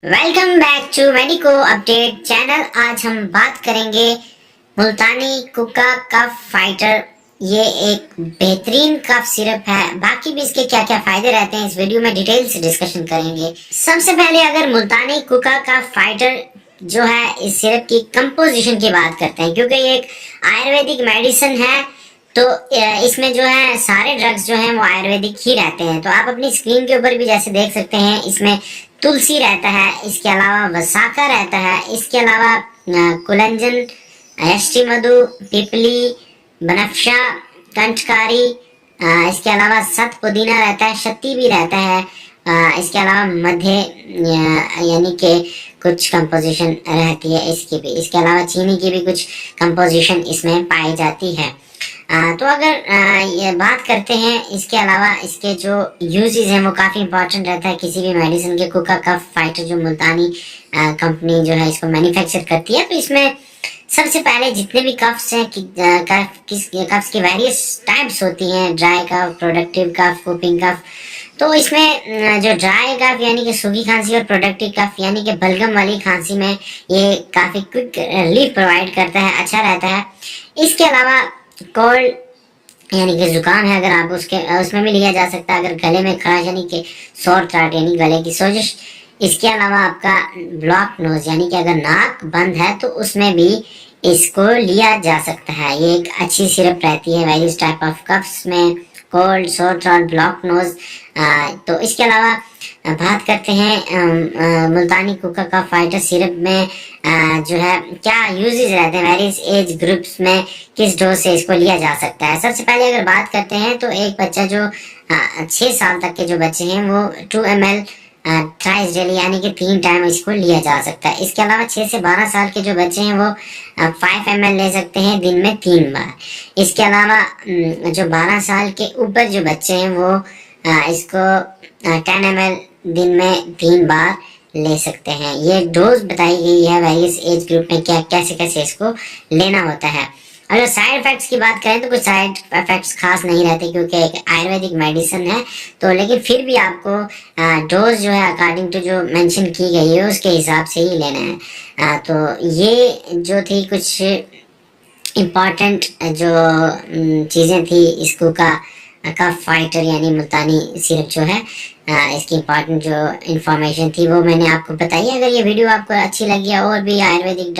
Welcome back to Medico Update channel. आज हम बात करेंगे मुल्तानी कुका कफ फाइटर। ये एक बेहतरीन कफ सिरप है। बाकी भी इसके क्या क्या फायदे रहते हैं इस वीडियो में डिटेल से डिस्कशन करेंगे। सबसे पहले अगर मुल्तानी कुका कफ फाइटर जो है इस सिरप की कंपोजिशन की बात करते हैं, क्योंकि ये एक आयुर्वेदिक मेडिसिन है तो इसमें जो है सारे ड्रग्स जो हैं वो आयुर्वेदिक ही रहते हैं। तो आप अपनी स्क्रीन के ऊपर भी जैसे देख सकते हैं, इसमें तुलसी रहता है, इसके अलावा वसाका रहता है, इसके अलावा कुलंजन, यष्टि मधु, पिपली, बनफशा, कंठकारी, इसके अलावा सत पुदीना रहता है, शक्ति भी रहता है, इसके अलावा मध्य यानी कि कुछ कंपोजिशन रहती है इसकी भी। इसके अलावा चीनी की भी कुछ कंपोजिशन इसमें पाई जाती है। तो अगर ये बात करते हैं इसके अलावा इसके जो यूजेस हैं वो काफ़ी इंपॉर्टेंट रहता है किसी भी मेडिसिन के। कुका कफ फाइटर जो मुल्तानी कंपनी जो है इसको मैन्युफैक्चर करती है, तो इसमें सबसे पहले जितने भी कफ्स हैं कफ्स की वेरियस टाइप्स होती हैं, ड्राई कफ, प्रोडक्टिव कफ, कूपिंग कफ। तो इसमें जो ड्राई कफ यानी कि सूखी खांसी और प्रोडक्टिव कफ यानी कि बलगम वाली खांसी में ये काफ़ी क्विक रिलीफ प्रोवाइड करता है, अच्छा रहता है। इसके अलावा कोल्ड यानी कि जुकाम है, अगर आप उसमें भी लिया जा सकता है। अगर गले में खराश यानी कि सोर थ्रोट यानी गले की सोजिश। इसके अलावा आपका ब्लॉक नोज यानी कि अगर नाक बंद है तो उसमें भी इसको लिया जा सकता है। ये एक अच्छी सिरप रहती है वेरियस टाइप ऑफ कफ्स में, cold, sore throat, block nose. तो इसके अलावा बात करते हैं मुल्तानी कुका का फाइटर सिरप में जो है क्या यूजेस रहते हैं, वेरियस एज ग्रुप्स में किस डोज से इसको लिया जा सकता है। सबसे पहले अगर बात करते हैं तो एक बच्चा जो 6 साल तक के जो बच्चे हैं वो 2 ml थ्राइस डेली यानी कि 3 टाइम इसको लिया जा सकता है। इसके अलावा 6 से 12 साल के जो बच्चे हैं वो 5 ml ले सकते हैं दिन में 3 बार। इसके अलावा जो 12 साल के ऊपर जो बच्चे हैं वो इसको 10 ml दिन में 3 बार ले सकते हैं। ये डोज बताई गई है वेरियस एज ग्रुप में क्या कैसे कैसे इसको लेना होता है। अगर साइड इफेक्ट्स की बात करें तो कुछ साइड इफेक्ट्स खास नहीं रहते क्योंकि एक आयुर्वेदिक मेडिसिन है। तो लेकिन फिर भी आपको डोज जो है अकॉर्डिंग टू जो मेंशन की गई है उसके हिसाब से ही लेना है। तो ये जो थी कुछ इम्पॉर्टेंट जो चीज़ें थी इसको का कफ फाइटर यानी मुल्तानी सिरप जो है इसकी इम्पॉर्टेंट जो इन्फॉर्मेशन थी वो मैंने आपको बताई। अगर ये वीडियो आपको अच्छी लगी है और भी आयुर्वेदिक